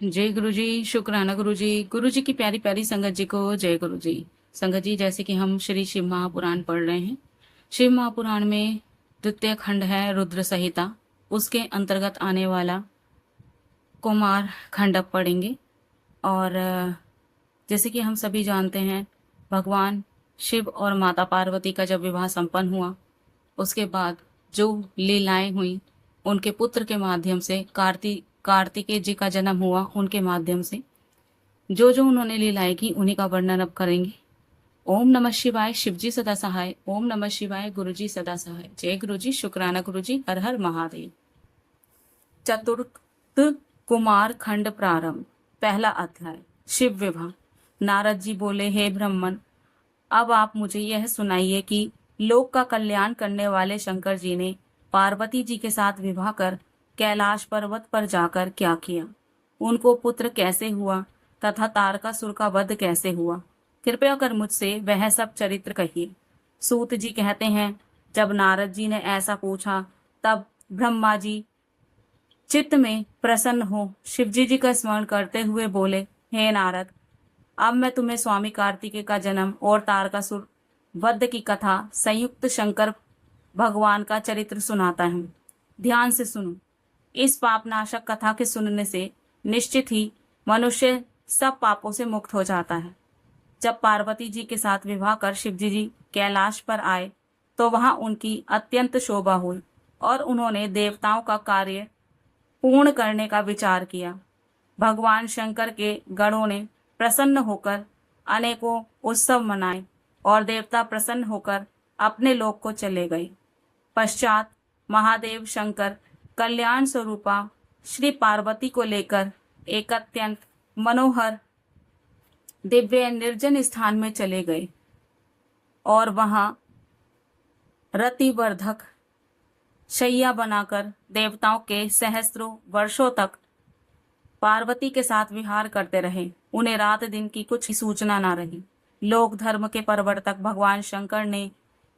जय गुरु जी। शुक्राना गुरु जी। गुरु जी की प्यारी प्यारी संगत जी को जय गुरु जी। संगत जी, जैसे कि हम श्री शिव महापुराण पढ़ रहे हैं। शिव महापुराण में द्वितीय खंड है रुद्र संहिता। उसके अंतर्गत आने वाला कुमार खंड अब पढ़ेंगे। और जैसे कि हम सभी जानते हैं, भगवान शिव और माता पार्वती का जब विवाह संपन्न हुआ, उसके बाद जो लीलाएं हुई, उनके पुत्र के माध्यम से कार्तिकेय जी का जन्म हुआ, उनके माध्यम से जो जो उन्होंने लीलाएं की, उन्हीं का वर्णन अब करेंगे। ओम नमः शिवाय। शिव जी सदा सहाय। ओम नमः शिवाय। गुरु जी सदा सहाय। जय गुरु जी। शुक्राना गुरु जी। हर हर महादेव। चतुर्थ कुमार खंड प्रारंभ। पहला अध्याय, शिव विवाह। नारद जी बोले, हे ब्रह्मन, अब आप मुझे यह सुनाइए कि लोक का कल्याण करने वाले शंकर जी ने पार्वती जी के साथ विवाह कर कैलाश पर्वत पर जाकर क्या किया, उनको पुत्र कैसे हुआ तथा तारकासुर का वध कैसे हुआ। कृपया कर मुझसे वह सब चरित्र कहिए। सूत जी कहते हैं, जब नारद जी ने ऐसा पूछा, तब ब्रह्मा जी चित्त में प्रसन्न हो शिवजी जी का स्मरण करते हुए बोले, हे नारद, अब मैं तुम्हें स्वामी कार्तिकेय का जन्म और तारकासुर वध की कथा, संयुक्त शंकर भगवान का चरित्र सुनाता हूँ। ध्यान से सुनो। इस पापनाशक कथा के सुनने से निश्चित ही मनुष्य सब पापों से मुक्त हो जाता है। जब पार्वती जी के साथ विवाह कर शिवजी जी कैलाश पर आए, तो वहां उनकी अत्यंत शोभा हुई और उन्होंने देवताओं का कार्य पूर्ण करने का विचार किया। भगवान शंकर के गणों ने प्रसन्न होकर अनेकों उत्सव मनाए और देवता प्रसन्न होकर अपने लोक को चले गए। पश्चात महादेव शंकर कल्याण स्वरूपा श्री पार्वती को लेकर एक अत्यंत मनोहर दिव्य निर्जन स्थान में चले गए और वहां रतिवर्धक शैया बनाकर देवताओं के सहस्त्रों वर्षों तक पार्वती के साथ विहार करते रहे। उन्हें रात दिन की कुछ सूचना न रही। लोक धर्म के प्रवर्तक भगवान शंकर ने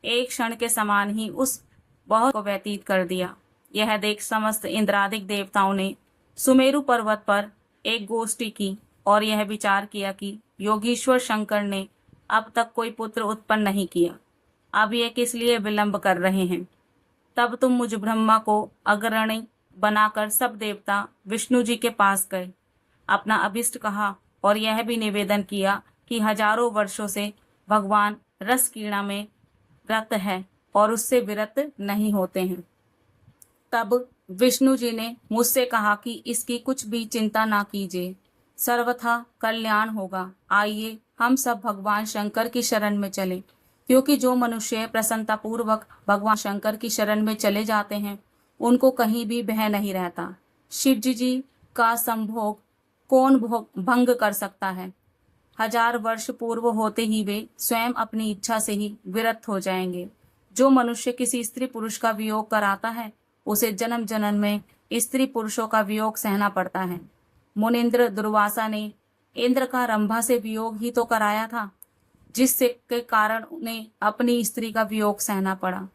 एक क्षण के समान ही उस बहुत को व्यतीत कर दिया। यह देख समस्त इंद्रादिक देवताओं ने सुमेरु पर्वत पर एक गोष्ठी की और यह विचार किया कि योगीश्वर शंकर ने अब तक कोई पुत्र उत्पन्न नहीं किया, अब ये किस लिए विलंब कर रहे हैं। तब तुम मुझ ब्रह्मा को अग्रणी बनाकर सब देवता विष्णु जी के पास गए, अपना अभिष्ट कहा और यह भी निवेदन किया कि हजारों वर्षों से भगवान रस क्रीड़ा में रत है और उससे विरत नहीं होते हैं। तब विष्णु जी ने मुझसे कहा कि इसकी कुछ भी चिंता ना कीजिए, सर्वथा कल्याण होगा। आइए हम सब भगवान शंकर की शरण में चलें, क्योंकि जो मनुष्य प्रसन्नता पूर्वक भगवान शंकर की शरण में चले जाते हैं, उनको कहीं भी भय नहीं रहता। शिव जी का संभोग कौन भंग कर सकता है। हजार वर्ष पूर्व होते ही वे स्वयं अपनी इच्छा से ही विरत हो जाएंगे। जो मनुष्य किसी स्त्री पुरुष का वियोग कराता है, उसे जन्म जन्म में स्त्री पुरुषों का वियोग सहना पड़ता है। मुनिंद्र दुर्वासा ने इंद्र का रंभा से वियोग ही तो कराया था, जिससे के कारण उन्हें अपनी स्त्री का वियोग सहना पड़ा।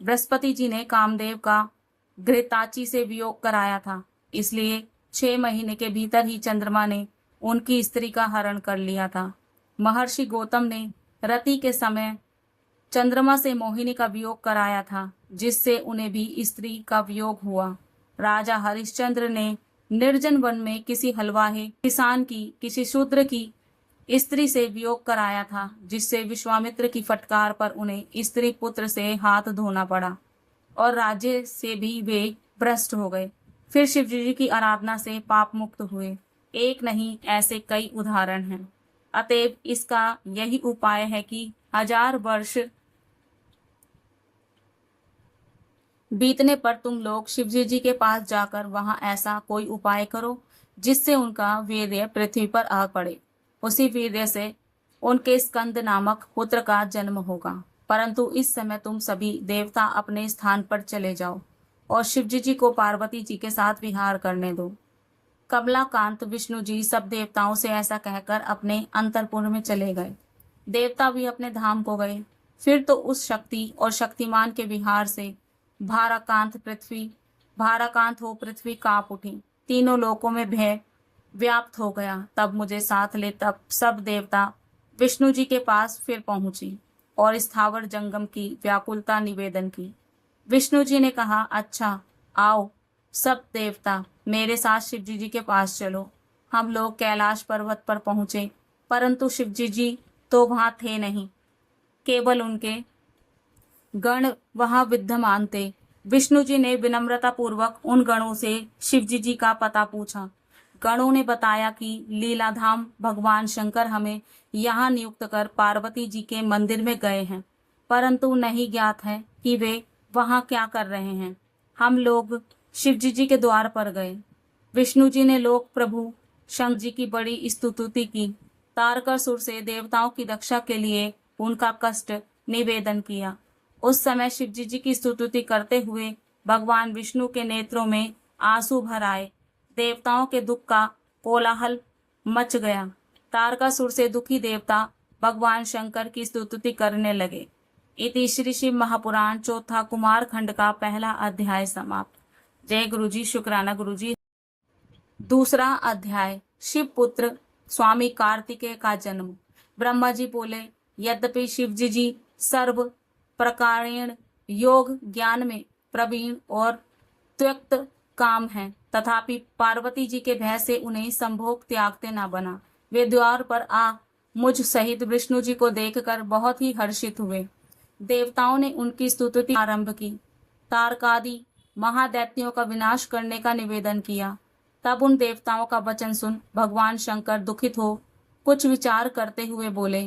बृहस्पति जी ने कामदेव का घृताची से वियोग कराया था, इसलिए 6 महीने के भीतर ही चंद्रमा ने उनकी स्त्री का हरण कर लिया था। महर्षि गौतम ने रति के समय चंद्रमा से मोहिनी का वियोग कराया था, जिससे उन्हें भी स्त्री का वियोग हुआ। राजा हरिश्चंद्र ने निर्जन वन में किसी हलवाहे किसान की, किसी शूद्र की स्त्री से वियोग कराया था, जिससे विश्वामित्र की फटकार पर उन्हें स्त्री पुत्र से हाथ धोना पड़ा और राज्य से भी वे भ्रष्ट हो गए। फिर शिव जी की आराधना से पाप मुक्त हुए। एक नहीं, ऐसे कई उदाहरण हैं। अतएव इसका यही उपाय है कि 1000 वर्ष बीतने पर तुम लोग शिवजी जी के पास जाकर वहां ऐसा कोई उपाय करो जिससे उनका वीर्य पृथ्वी पर आ पड़े। उसी वीर्य से उनके स्कंद नामक पुत्र का जन्म होगा। परंतु इस समय तुम सभी देवता अपने स्थान पर चले जाओ और शिवजी जी को पार्वती जी के साथ विहार करने दो। कमलाकांत विष्णु जी सब देवताओं से ऐसा कहकर अपने अंतरपुर में चले गए। देवता भी अपने धाम को गए। फिर तो उस शक्ति और शक्तिमान के विहार से भाराकांत हो पृथ्वी कांप उठी। तीनों लोकों में भय व्याप्त हो गया। तब मुझे साथ ले तब सब देवता विष्णु जी के पास फिर पहुंची और स्थावर जंगम की व्याकुलता निवेदन की। विष्णु जी ने कहा, अच्छा आओ सब देवता मेरे साथ शिवजी जी के पास चलो। हम लोग कैलाश पर्वत पर पहुंचे, परंतु शिवजी जी तो वहां थे नहीं, केवल उनके गण वहां विद्यमान थे। विष्णु जी ने विनम्रता पूर्वक उन गणों से शिवजी जी का पता पूछा। गणों ने बताया कि लीलाधाम भगवान शंकर हमें यहाँ नियुक्त कर पार्वती जी के मंदिर में गए हैं, परंतु नहीं ज्ञात है कि वे वहां क्या कर रहे हैं। हम लोग शिवजी जी के द्वार पर गए। विष्णु जी ने लोक प्रभु शंकर जी की बड़ी स्तुति की। तारकासुर से देवताओं की रक्षा के लिए उनका कष्ट निवेदन किया। उस समय शिवजी जी की स्तुति करते हुए भगवान विष्णु के नेत्रों में आंसू भर आए। देवताओं के दुख का कोलाहल मच गया। तारकासुर से दुखी देवता भगवान शंकर की स्तुति करने लगे। इति श्री शिव महापुराण चौथा कुमार खंड का पहला अध्याय समाप्त। जय गुरु जी, शुक्राना गुरु जी। दूसरा अध्याय, शिव पुत्र स्वामी कार्तिकेय का जन्म। ब्रह्मा जी बोले, यद्यपि शिवजी जी सर्व प्रकारेण योग ज्ञान में प्रवीण और त्यक्त काम हैं, तथापि पार्वती जी के भय से उन्हें संभोग त्यागते न बना। वे द्वार पर आ मुझ सहित विष्णु जी को देखकर बहुत ही हर्षित हुए। देवताओं ने उनकी स्तुति आरंभ की। तारकादि महादैत्यों का विनाश करने का निवेदन किया। तब उन देवताओं का वचन सुन भगवान शंकर दुखित हो कुछ विचार करते हुए बोले,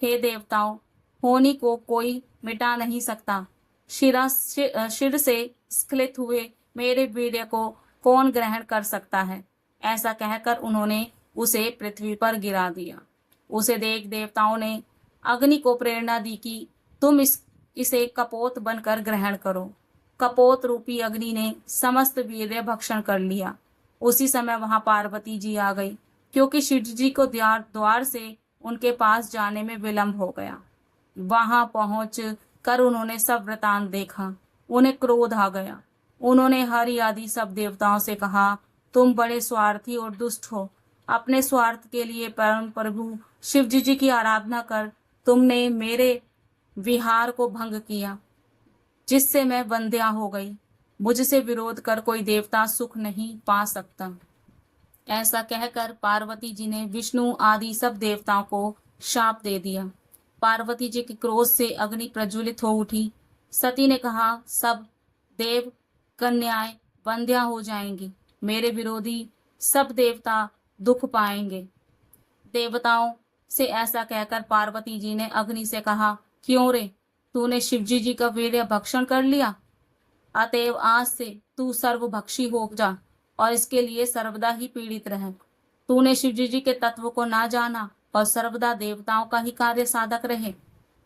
हे देवताओं, होनी को कोई मिटा नहीं सकता। शिर से स्खलित हुए मेरे वीर्य को कौन ग्रहण कर सकता है। ऐसा कहकर उन्होंने उसे पृथ्वी पर गिरा दिया। उसे देख देवताओं ने अग्नि को प्रेरणा दी कि तुम इसे कपोत बनकर ग्रहण करो। कपोत रूपी अग्नि ने समस्त वीर्य भक्षण कर लिया। उसी समय वहां पार्वती जी आ गई, क्योंकि शिव जी को द्वार से उनके पास जाने में विलंब हो गया। वहां पहुंच कर उन्होंने सब वृतांत देखा। उन्हें क्रोध आ गया। उन्होंने हरि आदि सब देवताओं से कहा, तुम बड़े स्वार्थी और दुष्ट हो। अपने स्वार्थ के लिए परम प्रभु शिव जी की आराधना कर तुमने मेरे विहार को भंग किया, जिससे मैं वंध्या हो गई। मुझसे विरोध कर कोई देवता सुख नहीं पा सकता। ऐसा कहकर पार्वती जी ने विष्णु आदि सब देवताओं को शाप दे दिया। पार्वती जी के क्रोध से अग्नि प्रज्वलित हो उठी। सती ने कहा, सब देव कन्याएं वंध्या हो जाएंगी। मेरे विरोधी सब देवता दुख पाएंगे। देवताओं से ऐसा कहकर पार्वती जी ने अग्नि से कहा, क्यों रे, तूने शिवजी जी का वीर्य भक्षण कर लिया, अतएव आज से तू सर्वभक्षी हो जा और इसके लिए सर्वदा ही पीड़ित रहे। तूने शिवजी जी के तत्व को ना जाना और सर्वदा देवताओं का ही कार्य साधक रहे।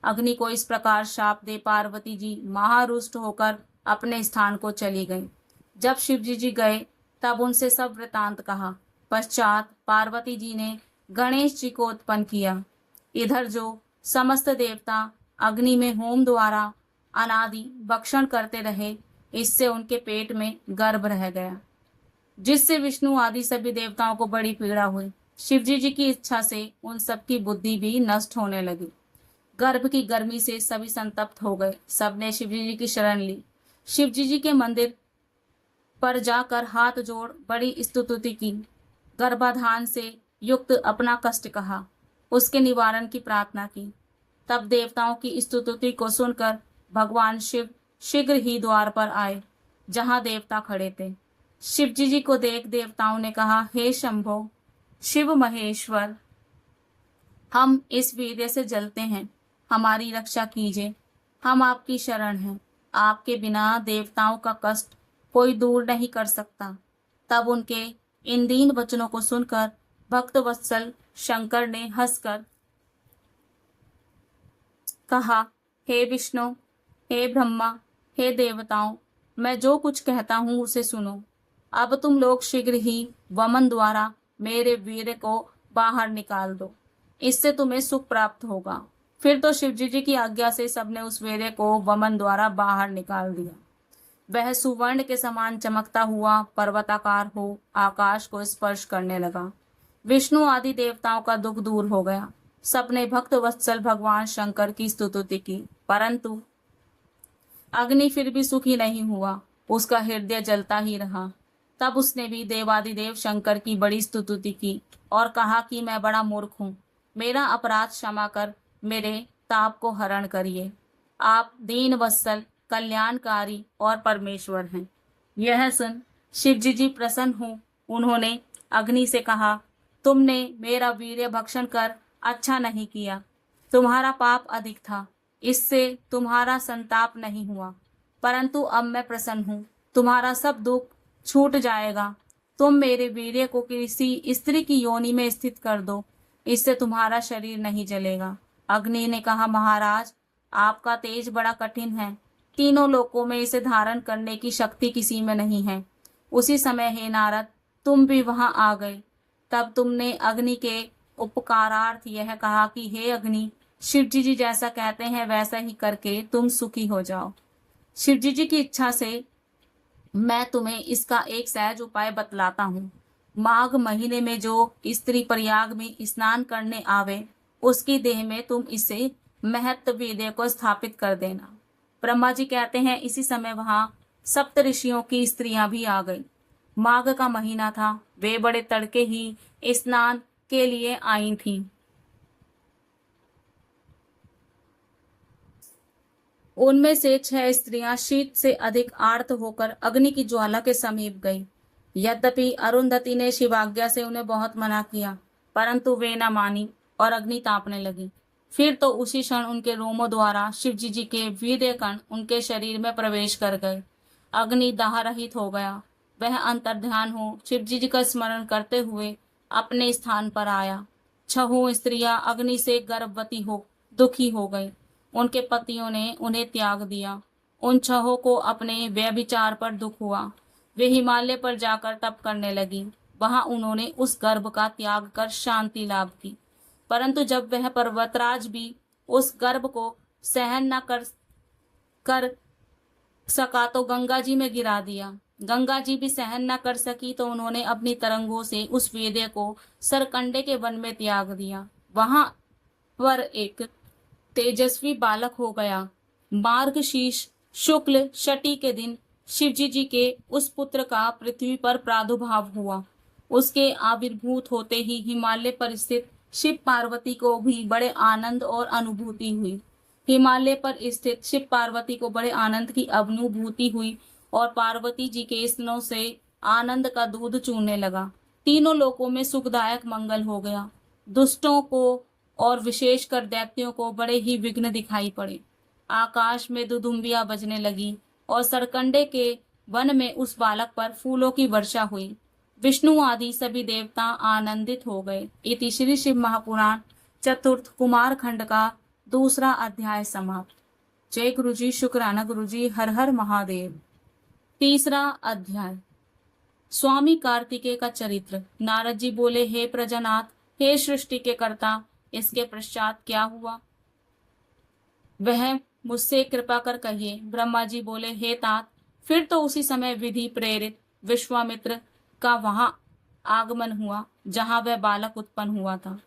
अग्नि को इस प्रकार शाप दे पार्वती जी महारुष्ट होकर अपने स्थान को चली गई। जब शिवजी जी गए तब उनसे सब वृतांत कहा। पश्चात पार्वती जी ने गणेश जी को उत्पन्न किया। इधर जो समस्त देवता अग्नि में होम द्वारा अनादि भक्षण करते रहे, इससे उनके पेट में गर्भ रह गया, जिससे विष्णु आदि सभी देवताओं को बड़ी पीड़ा हुई। शिवजी जी की इच्छा से उन सबकी बुद्धि भी नष्ट होने लगी। गर्भ की गर्मी से सभी संतप्त हो गए। सबने शिवजी जी की शरण ली। शिवजी जी के मंदिर पर जाकर हाथ जोड़ बड़ी स्तुति की। गर्भाधान से युक्त अपना कष्ट कहा, उसके निवारण की प्रार्थना की। तब देवताओं की स्तुति को सुनकर भगवान शिव शीघ्र ही द्वार पर आए, जहां देवता खड़े थे। शिवजी जी को देख देवताओं ने कहा, हे शंभो, शिव महेश्वर, हम इस वीर्य से जलते हैं, हमारी रक्षा कीजिए। हम आपकी शरण हैं। आपके बिना देवताओं का कष्ट कोई दूर नहीं कर सकता। तब उनके इन दीन वचनों को सुनकर भक्त वत्सल शंकर ने हंसकर कहा, हे विष्णु, हे ब्रह्मा, हे देवताओं, मैं जो कुछ कहता हूँ उसे सुनो। अब तुम लोग शीघ्र ही वमन द्वारा मेरे वीर्य को बाहर निकाल दो, इससे तुम्हें सुख प्राप्त होगा। फिर तो शिवजी जी की आज्ञा से सबने उस वीर्य को वमन द्वारा बाहर निकाल दिया। वह सुवर्ण के समान चमकता हुआ पर्वताकार हो आकाश को स्पर्श करने लगा। विष्णु आदि देवताओं का दुख दूर हो गया। सबने भक्त वत्सल भगवान शंकर की स्तुति की, परंतु अग्नि फिर भी सुखी नहीं हुआ। उसका हृदय जलता ही रहा। तब उसने भी देवादिदेव शंकर की बड़ी स्तुति की और कहा कि मैं बड़ा मूर्ख हूँ, मेरा अपराध क्षमा कर मेरे ताप को हरण करिए। आप दीन वत्सल, कल्याणकारी और परमेश्वर हैं। यह सुन शिवजी जी प्रसन्न हो उन्होंने अग्नि से कहा, तुमने मेरा वीर्य भक्षण कर अच्छा नहीं किया। तुम्हारा पाप अधिक था, इससे तुम्हारा संताप नहीं हुआ, परंतु अब मैं प्रसन्न हूँ, तुम्हारा सब दुख छूट जाएगा। तुम मेरे वीर्य को किसी स्त्री की योनि में स्थित कर दो, इससे तुम्हारा शरीर नहीं जलेगा। अग्नि ने कहा, महाराज आपका तेज बड़ा कठिन है, तीनों लोकों में इसे धारण करने की शक्ति किसी में नहीं है। उसी समय हे नारद, तुम भी वहां आ गए। तब तुमने अग्नि के उपकारार्थ यह कहा कि हे अग्नि, शिवजी जी जैसा कहते हैं वैसा ही करके तुम सुखी हो जाओ। शिवजी जी की इच्छा से मैं तुम्हें इसका एक सहज उपाय बतलाता हूँ। माघ महीने में जो स्त्री प्रयाग में स्नान करने आवे, उसकी देह में तुम इसे महत्व वीर्य को स्थापित कर देना। ब्रह्मा जी कहते हैं इसी समय वहां सप्त ऋषियों की स्त्रियां भी आ गई। माघ का महीना था, वे बड़े तड़के ही स्नान के लिए आई थीं। उनमें से 6 स्त्रियां शीत से अधिक आर्त होकर अग्नि की ज्वाला के समीप गई। यद्यपि अरुंधति ने शिवाज्ञा से उन्हें बहुत मना किया, परंतु वे न मानी और अग्नि तापने लगी। फिर तो उसी क्षण उनके रोमों द्वारा शिवजी जी के वीर्य कण उनके शरीर में प्रवेश कर गए। अग्नि दाह रहित हो गया। वह अंतर्ध्यान हो शिवजी जी का स्मरण करते हुए अपने स्थान पर आया। 6 स्त्रियां अग्नि से गर्भवती हो दुखी हो गई। उनके पतियों ने उन्हें त्याग दिया। उन 6 को अपने व्यभिचार पर दुख हुआ। वे हिमालय पर जाकर तप करने लगी। वहां उन्होंने उस गर्भ का त्याग कर शांति लाभ की। परंतु जब वह पर्वतराज भी उस गर्भ को सहन न कर सका तो गंगा जी में गिरा दिया। गंगा जी भी सहन न कर सकी तो उन्होंने अपनी तरंगों से उस वीर्य को सरकंडे के वन में त्याग दिया। वहां पर एक तेजस्वी बालक हो गया। मार्गशीर्ष शुक्ल षठी के दिन शिवजी जी के उस पुत्र का पृथ्वी पर प्रादुर्भाव हुआ। उसके आविर्भूत होते ही हिमालय पर स्थित शिव पार्वती को भी बड़े आनंद और अनुभूति हुई। हिमालय पर स्थित शिव पार्वती को बड़े आनंद की अनुभूति हुई और पार्वती जी के स्तनों से आनंद का दूध चूने लगा। तीनों लोकों में सुखदायक मंगल हो गया। दुष्टों को और विशेषकर दैत्यों को बड़े ही विघ्न दिखाई पड़े। आकाश में दुदुम्बियां बजने लगी और सरकंडे के वन में उस बालक पर फूलों की वर्षा हुई। विष्णु आदि सभी देवता आनंदित हो गए। इति श्री शिव महापुराण चतुर्थ कुमार खंड का दूसरा अध्याय समाप्त। जय गुरु जी, शुक्राना गुरु जी, हर हर महादेव। तीसरा अध्याय, स्वामी कार्तिकेय का चरित्र। नारद जी बोले, हे प्रजानाथ, हे सृष्टि के कर्ता, इसके पश्चात क्या हुआ वह मुझसे कृपा कर कहिए। ब्रह्मा जी बोले, हे तात, फिर तो उसी समय विधि प्रेरित विश्वामित्र का वहां आगमन हुआ जहां वह बालक उत्पन्न हुआ था।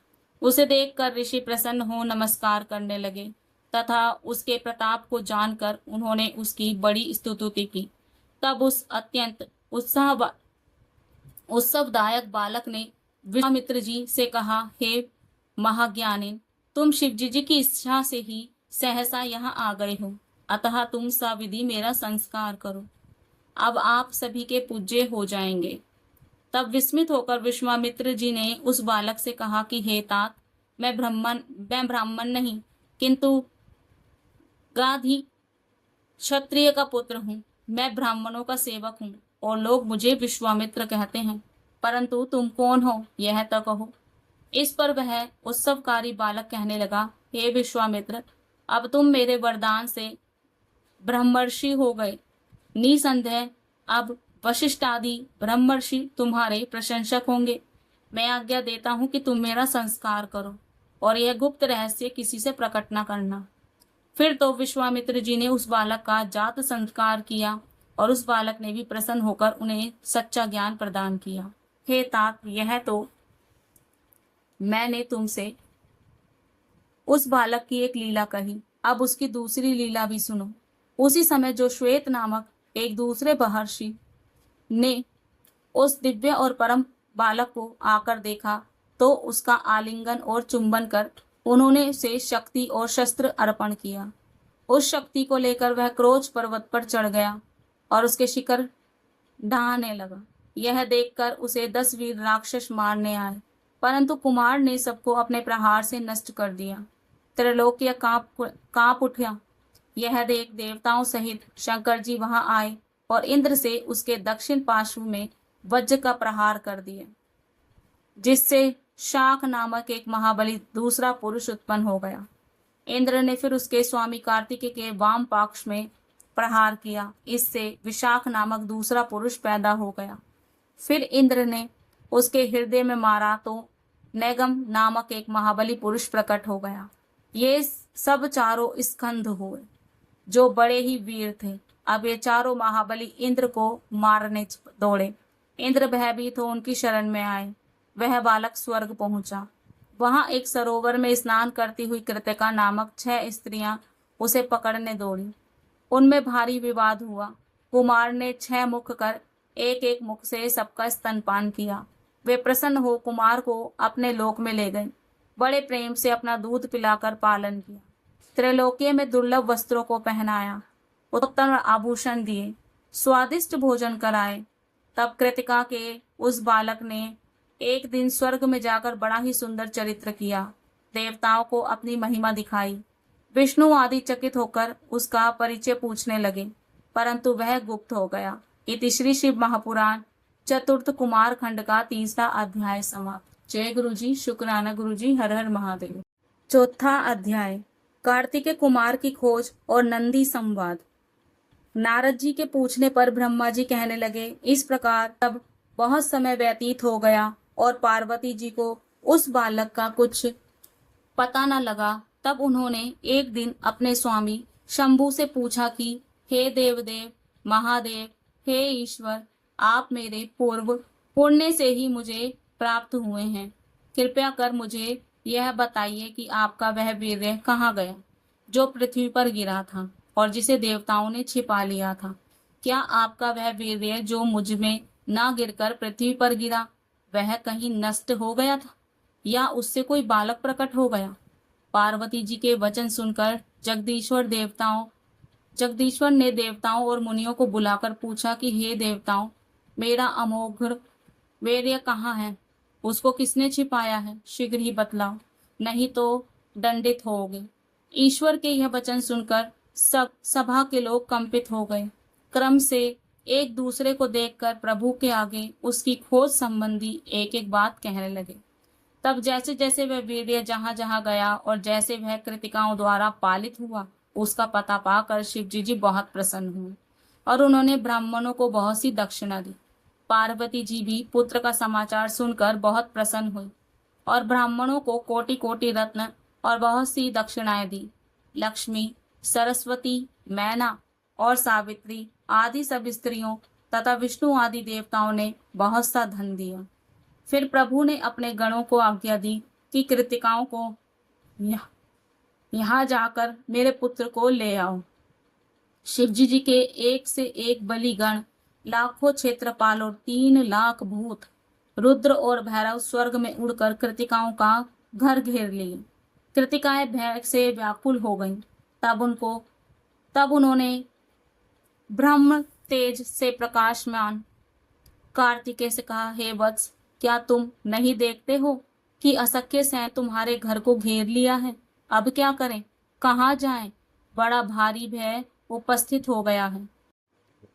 उसे देखकर ऋषि प्रसन्न हो नमस्कार करने लगे तथा उसके प्रताप को जानकर उन्होंने उसकी बड़ी स्तुति की। तब उस अत्यंत उत्सवदायक बालक ने विश्वामित्र जी से कहा, हे महाज्ञानी, तुम शिवजी जी की इच्छा से ही सहसा यहाँ आ गए हो, अतः तुम सविधि मेरा संस्कार करो। अब आप सभी के पूज्य हो जाएंगे। तब विस्मित होकर विश्वामित्र जी ने उस बालक से कहा कि हे तात, मैं ब्राह्मण नहीं किंतु गाधी क्षत्रिय का पुत्र हूँ। मैं ब्राह्मणों का सेवक हूँ और लोग मुझे विश्वामित्र कहते हैं, परंतु तुम कौन हो यह तो कहो। इस पर वह उत्सवकारी बालक कहने लगा, हे विश्वामित्र, अब तुम मेरे वरदान से ब्रह्मर्षि हो गए। निसंदेह अब वशिष्ठ आदि ब्रह्मर्षि तुम्हारे प्रशंसक होंगे। मैं आज्ञा देता हूँ कि तुम मेरा संस्कार करो और यह गुप्त रहस्य किसी से प्रकट न करना। फिर तो विश्वामित्र जी ने उस बालक का जात संस्कार किया और उस बालक ने भी प्रसन्न होकर उन्हें सच्चा ज्ञान प्रदान किया। हे तात, यह तो मैंने तुमसे उस बालक की एक लीला कही, अब उसकी दूसरी लीला भी सुनो। उसी समय जो श्वेत नामक एक दूसरे महर्षि ने उस दिव्य और परम बालक को आकर देखा तो उसका आलिंगन और चुंबन कर उन्होंने उसे शक्ति और शस्त्र अर्पण किया। उस शक्ति को लेकर वह क्रोच पर्वत पर चढ़ गया और उसके शिखर ढहाने लगा। यह देखकर उसे 10 वीर राक्षस मारने आए, परंतु कुमार ने सबको अपने प्रहार से नष्ट कर दिया। त्रैलोक्य कांप उठा। यह देख देवताओं सहित शंकर जी वहां आए और इंद्र से उसके दक्षिण पार्श्व में वज्र का प्रहार कर दिया, जिससे शाक नामक एक महाबली दूसरा पुरुष उत्पन्न हो गया। इंद्र ने फिर उसके स्वामी कार्तिकेय के वाम पक्ष में प्रहार किया, इससे विशाख नामक दूसरा पुरुष पैदा हो गया। फिर इंद्र ने उसके हृदय में मारा तो नैगम नामक एक महाबली पुरुष प्रकट हो गया। ये सब चारों स्कंद हुए जो बड़े ही वीर थे। अब ये चारों महाबली इंद्र को मारने दौड़े। इंद्र भयभीत हो उनकी शरण में आए। वह बालक स्वर्ग पहुंचा। वहां एक सरोवर में स्नान करती हुई कृतिका नामक 6 स्त्रियां उसे पकड़ने दौड़ी। उनमें भारी विवाद हुआ। कुमार ने 6 मुख कर एक एक मुख से सबका स्तनपान किया। वे प्रसन्न हो कुमार को अपने लोक में ले गए। बड़े प्रेम से अपना दूध पिलाकर पालन किया। त्रैलोक्य में दुर्लभ वस्त्रों को पहनाया, उत्तम आभूषण दिए, स्वादिष्ट भोजन कराए। तब कृतिका के उस बालक ने एक दिन स्वर्ग में जाकर बड़ा ही सुंदर चरित्र किया। देवताओं को अपनी महिमा दिखाई। विष्णु आदि चकित होकर उसका परिचय पूछने लगे, परंतु वह गुप्त हो गया। इति श्री शिव महापुराण चतुर्थ कुमार खंड का 3रा अध्याय समाप्त। जय गुरु जी, शुक्राना गुरु जी, हर हर महादेव। 4था अध्याय, कार्तिकेय कुमार की खोज और नंदी संवाद। नारद जी के पूछने पर ब्रह्मा जी कहने लगे, इस प्रकार तब बहुत समय व्यतीत हो गया और पार्वती जी को उस बालक का कुछ पता न लगा। तब उन्होंने एक दिन अपने स्वामी शंभु से पूछा कि हे देवदेव महादेव, हे ईश्वर, आप मेरे पूर्व पुण्य से ही मुझे प्राप्त हुए हैं। कृपया कर मुझे यह बताइए कि आपका वह वीर्य कहाँ गया जो पृथ्वी पर गिरा था और जिसे देवताओं ने छिपा लिया था। क्या आपका वह वीर्य जो मुझ में न गिरकर पृथ्वी पर गिरा वह कहीं नष्ट हो गया था या उससे कोई बालक प्रकट हो गया? पार्वती जी के वचन सुनकर जगदीश्वर ने देवताओं और मुनियों को बुलाकर पूछा कि हे देवताओं, मेरा अमोघ वीर्य कहाँ है? उसको किसने छिपाया है? शीघ्र ही बतलाओ, नहीं तो दंडित होगे। ईश्वर के यह वचन सुनकर सब सभा के लोग कंपित हो गए। क्रम से एक दूसरे को देखकर प्रभु के आगे उसकी खोज संबंधी एक एक बात कहने लगे। तब जैसे जैसे वह वीर्य जहाँ जहाँ गया और जैसे वह कृतिकाओं द्वारा पालित हुआ, उसका पता पाकर शिव जी बहुत प्रसन्न हुए और उन्होंने ब्राह्मणों को बहुत सी दक्षिणा दी। पार्वती जी भी पुत्र का समाचार सुनकर बहुत प्रसन्न हुई और ब्राह्मणों को कोटि कोटि रत्न और बहुत सी दक्षिणाएं दी। लक्ष्मी, सरस्वती, मैना और सावित्री आदि सब स्त्रियों तथा विष्णु आदि देवताओं ने बहुत सा धन दिया। फिर प्रभु ने अपने गणों को आज्ञा दी कि कृतिकाओं को यहाँ जाकर मेरे पुत्र को ले आओ। शिवजी जी के एक से एक बलिगण, लाखों क्षेत्रपाल और 3 लाख भूत, रुद्र और भैरव स्वर्ग में उड़कर कृतिकाओं का घर घेर लिए। कृतिकाएं भय से व्याकुल हो गईं। तब उन्होंने ब्रह्म तेज से प्रकाशमान कार्तिकेय से कहा, हे वत्स, क्या तुम नहीं देखते हो कि असख्य सैन तुम्हारे घर को घेर लिया है? अब क्या करें, कहाँ जाएं? बड़ा भारी भय उपस्थित हो गया है।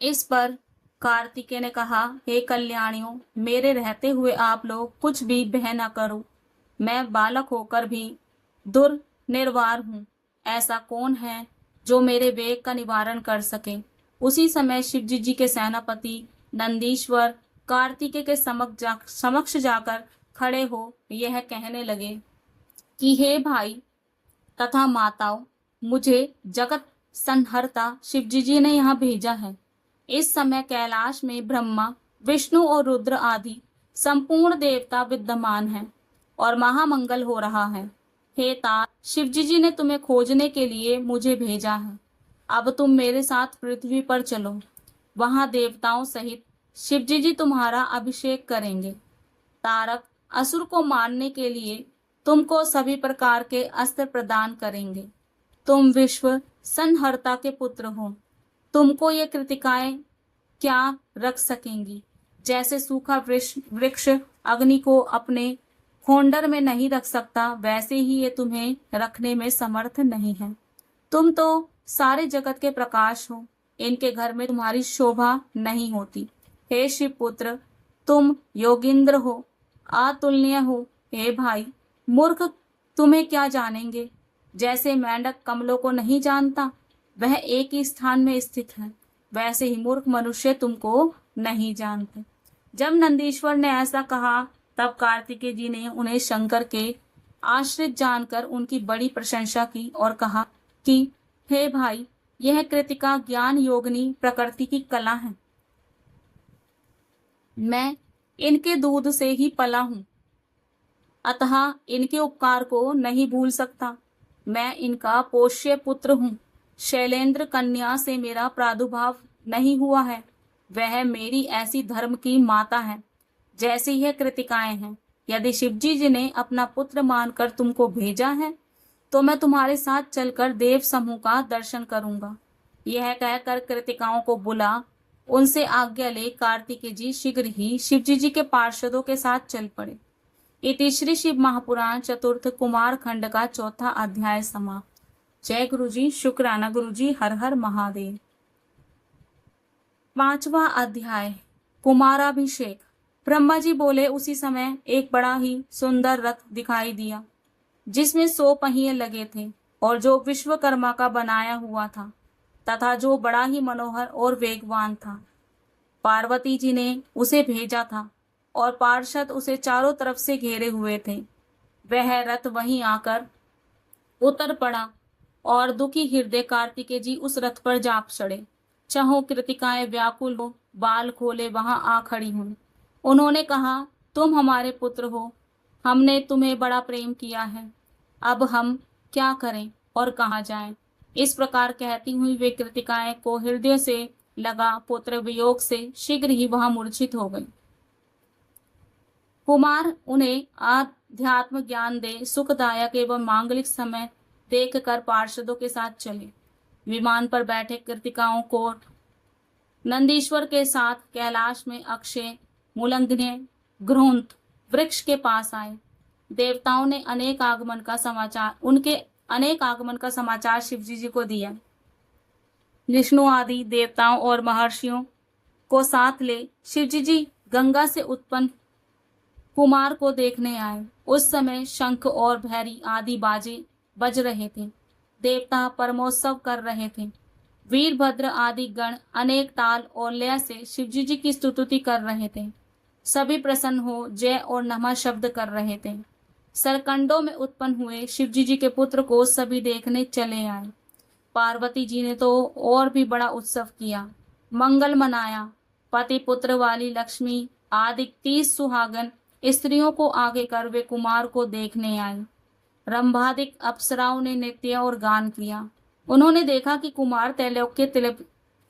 इस पर कार्तिकेय ने कहा, हे कल्याणियों, मेरे रहते हुए आप लोग कुछ भी भय न करो। मैं बालक होकर भी दुर्निर्वार हूँ। ऐसा कौन है जो मेरे वेग का निवारण कर सके? उसी समय शिवजी जी के सेनापति नंदीश्वर कार्तिकेय के समक्ष जाकर खड़े हो यह कहने लगे कि हे भाई तथा माताओं, मुझे जगत संहर्ता शिवजी जी ने यहाँ भेजा है। इस समय कैलाश में ब्रह्मा, विष्णु और रुद्र आदि संपूर्ण देवता विद्यमान हैं। और महामंगल हो रहा है। हे तात, शिवजी जी ने तुम्हें खोजने के लिए मुझे भेजा है। अब तुम मेरे साथ पृथ्वी पर चलो। वहां देवताओं सहित शिवजी जी तुम्हारा अभिषेक करेंगे। तारक असुर को मारने के लिए तुमको सभी प्रकार के अस्त्र प्रदान करेंगे। तुम विश्व संहर्ता के पुत्र हो। तुमको ये कृतिकाएं क्या रख सकेंगी? जैसे सूखा वृक्ष अग्नि को अपने खोंडर में नहीं रख सकता, वैसे ही ये तुम्हें रखने में समर्थ नहीं है। तुम तो सारे जगत के प्रकाश हो, इनके घर में तुम्हारी शोभा नहीं होती। हे शिव पुत्र, तुम योगिंद्र हो, अतुलनीय हो। हे भाई मूर्ख, तुम्हें क्या जानेंगे? जैसे मेंढक कमलों को नहीं जानता, वह एक ही स्थान में स्थित है, वैसे ही मूर्ख मनुष्य तुमको नहीं जानते। जब नंदीश्वर ने ऐसा कहा, तब कार्तिकेय जी ने उन्हें शंकर के आश्रित जानकर उनकी बड़ी प्रशंसा की और कहा कि हे भाई, यह कृतिका ज्ञान योगिनी प्रकृति की कला है। मैं इनके दूध से ही पला हूँ, अतः इनके उपकार को नहीं भूल सकता। मैं इनका पोष्य पुत्र हूँ। शैलेंद्र कन्या से मेरा प्रादुर्भाव नहीं हुआ है। वह मेरी ऐसी धर्म की माता है जैसी यह कृतिकाएं हैं। यदि शिवजी जी ने अपना पुत्र मानकर तुमको भेजा है, तो मैं तुम्हारे साथ चलकर देव समूह का दर्शन करूंगा। यह कहकर कृतिकाओं को बुला उनसे आज्ञा ले कार्तिकेय जी शीघ्र ही शिवजी जी के पार्षदों के साथ चल पड़े। इति श्री शिव महापुराण चतुर्थ कुमार खंड का चौथा अध्याय समाप्त। जय गुरु जी, शुक्राना गुरु जी, हर हर महादेव। पांचवा अध्याय, कुमाराभिषेक। ब्रह्मा जी बोले, उसी समय एक बड़ा ही सुंदर रथ दिखाई दिया, जिसमें 100 पहिए लगे थे और जो विश्वकर्मा का बनाया हुआ था तथा जो बड़ा ही मनोहर और वेगवान था। पार्वती जी ने उसे भेजा था और पार्षद उसे चारों तरफ से घेरे हुए थे। वह रथ वहीं आकर उतर पड़ा और दुखी हृदय कार्तिकेय जी उस रथ पर जा चढ़े। चाहो कृतिकाएं व्याकुल हो, बाल खोले वहां आ खड़ी हुई। उन्होंने कहा, तुम हमारे पुत्र हो, हमने तुम्हें बड़ा प्रेम किया है, अब हम क्या करें और कहाँ जाएं? इस प्रकार कहती हुई वे कृतिकाएं को हृदय से लगा पुत्र वियोग से शीघ्र ही वहां मूर्छित हो गई। कुमार उन्हें आध्यात्म ज्ञान दे सुखदायक एवं मांगलिक समय देख कर पार्षदों के साथ चले। विमान पर बैठे कृतिकाओं को नंदीश्वर के साथ कैलाश में अक्षय मुलंगने ग्रोंथ वृक्ष के पास आए। देवताओं ने उनके अनेक आगमन का समाचार शिवजी जी को दिया। विष्णु आदि देवताओं और महर्षियों को साथ ले शिवजी जी गंगा से उत्पन्न कुमार को देखने आए। उस समय शंख और भैरी आदि बाजे बज रहे थे। देवता परमोत्सव कर रहे थे। वीरभद्र आदि गण अनेक ताल और लय से शिवजी जी की स्तुति कर रहे थे। सभी प्रसन्न हो जय और नमः शब्द कर रहे थे। सरकंडों में उत्पन्न हुए शिवजी जी के पुत्र को सभी देखने चले आए। पार्वती जी ने तो और भी बड़ा उत्सव किया, मंगल मनाया। पति पुत्र वाली लक्ष्मी आदि 30 सुहागन स्त्रियों को आगे कर वे कुमार को देखने आई। रंभादिक अप्सराओं ने नृत्य और गान किया। उन्होंने देखा कि कुमार त्रैलोक्य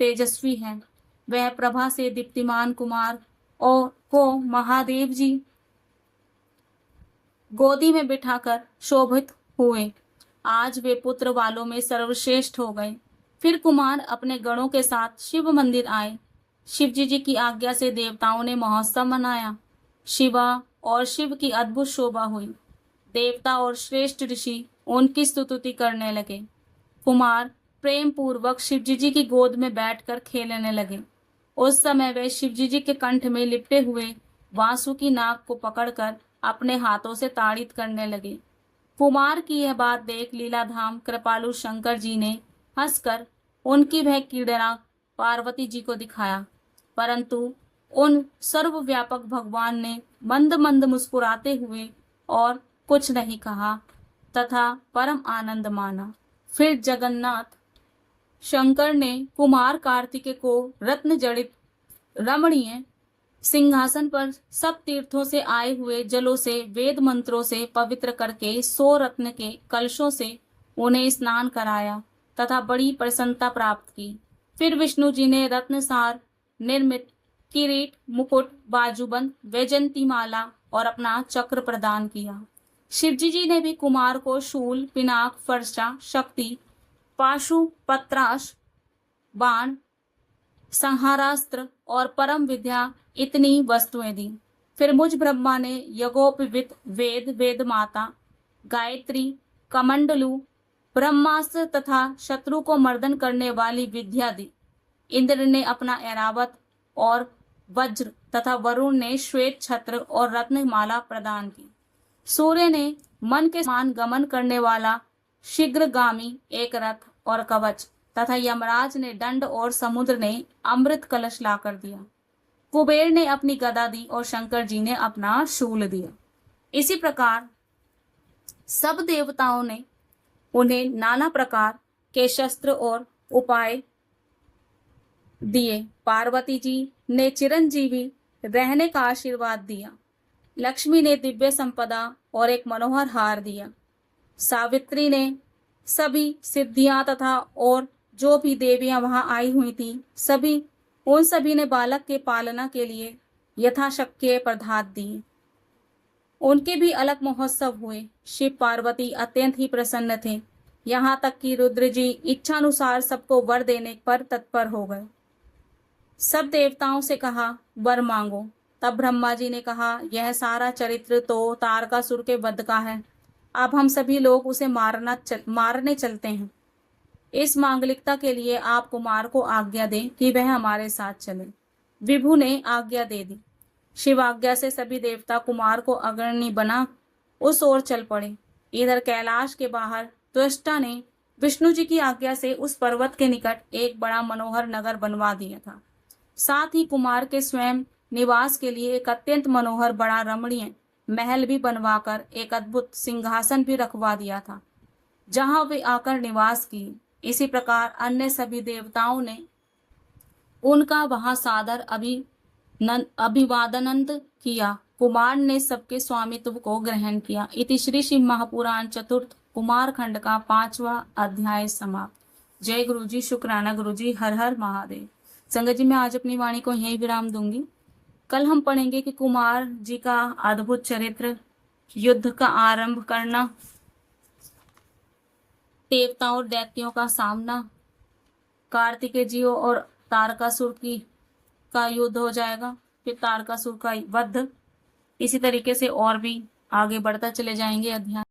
तेजस्वी है। वह प्रभा से दीप्तिमान कुमार और को महादेव जी गोदी में बिठाकर शोभित हुए। आज वे पुत्र वालों में सर्वश्रेष्ठ हो गए। फिर कुमार अपने गणों के साथ शिव मंदिर आए। शिवजी जी की आज्ञा से देवताओं ने महोत्सव मनाया। शिवा और शिव की अद्भुत शोभा हुई। देवता और श्रेष्ठ ऋषि उनकी स्तुति करने लगे। कुमार प्रेम पूर्वक शिवजी जी की गोद में बैठकर खेलने लगे। उस समय वे शिवजी जी के कंठ में लिपटे हुए वासुकी नाग को पकड़कर अपने हाथों से ताड़ित करने लगे। कुमार की यह बात देख लीलाधाम कृपालु शंकर जी ने हंसकर उनकी वह क्रीड़ा पार्वती जी को दिखाया, परंतु उन सर्वव्यापक भगवान ने मंद मंद मुस्कुराते हुए और कुछ नहीं कहा तथा परम आनंद माना। फिर जगन्नाथ शंकर ने कुमार कार्तिकेय को रत्न जड़ित रमणीय सिंहासन पर सब तीर्थों से आए हुए जलों से वेद मंत्रों से पवित्र करके 100 रत्न के कलशों से उन्हें स्नान कराया तथा बड़ी प्रसन्नता प्राप्त की। फिर विष्णु जी ने रत्नसार निर्मित किरीट, मुकुट, बाजूबंद, वैजंती माला और अपना चक्र प्रदान किया। शिवजी जी ने भी कुमार को शूल, पिनाक, फरसा, शक्ति, पाशु, पत्राश, बाण, संहारास्त्र और परम विद्या इतनी वस्तुएं दी। फिर मुझ ब्रह्मा ने यज्ञोपवीत वेद, वेद माता, गायत्री, कमंडलू, ब्रह्मास्त्र तथा शत्रु को मर्दन करने वाली विद्या दी। इंद्र ने अपना ऐरावत और वज्र तथा वरुण ने श्वेत छत्र और रत्नमाला प्रदान की। सूर्य ने मन के समान गमन करने वाला शीघ्रगामी एक रथ और कवच तथा यमराज ने दंड और समुद्र ने अमृत कलश लाकर दिया। कुबेर ने अपनी गदा दी और शंकर जी ने अपना शूल दिया। इसी प्रकार सब देवताओं ने उन्हें नाना प्रकार के शस्त्र और उपाय दिए। पार्वती जी ने चिरंजीवी रहने का आशीर्वाद दिया। लक्ष्मी ने दिव्य संपदा और एक मनोहर हार दिया। सावित्री ने सभी सिद्धियां तथा और जो भी देवियां वहां आई हुई थी उन सभी ने बालक के पालना के लिए यथाशक्य पदार्थ दिए। उनके भी अलग महोत्सव हुए। शिव पार्वती अत्यंत ही प्रसन्न थे, यहाँ तक कि रुद्र जी इच्छानुसार सबको वर देने पर तत्पर हो गए। सब देवताओं से कहा, वर मांगो। तब ब्रह्मा जी ने कहा, यह सारा चरित्र तो तारकासुर के वध का है। अब हम सभी लोग उसे मारने चलते हैं। इस मांगलिकता के लिए आप कुमार को आज्ञा दें कि वह हमारे साथ चले। विभु ने आज्ञा दे दी। शिव आज्ञा से सभी देवता कुमार को अग्रणी बना उस ओर चल पड़े। इधर कैलाश के बाहर त्वष्टा ने विष्णु जी की आज्ञा से उस पर्वत के निकट एक बड़ा मनोहर नगर बनवा दिया था। साथ ही कुमार के स्वयं निवास के लिए एक अत्यंत मनोहर बड़ा रमणीय महल भी बनवाकर एक अद्भुत सिंहासन भी रखवा दिया था, जहां वे आकर निवास किए। इसी प्रकार अन्य सभी देवताओं ने उनका वहां सादर अभिवादन किया। कुमार ने सबके स्वामित्व को ग्रहण किया। इति श्री शिव महापुराण चतुर्थ कुमार खंड का 5वां अध्याय समाप्त। जय गुरु जी, शुक्राना गुरु जी, हर हर महादेव। संगत जी, मैं आज अपनी वाणी को यही विराम दूंगी। कल हम पढ़ेंगे कि कुमार जी का अद्भुत चरित्र, युद्ध का आरंभ करना, देवताओं और दैत्यों का सामना, कार्तिकेय जी और तारकासुर का युद्ध हो जाएगा, फिर तारकासुर का वध। इसी तरीके से और भी आगे बढ़ता चले जाएंगे अध्याय।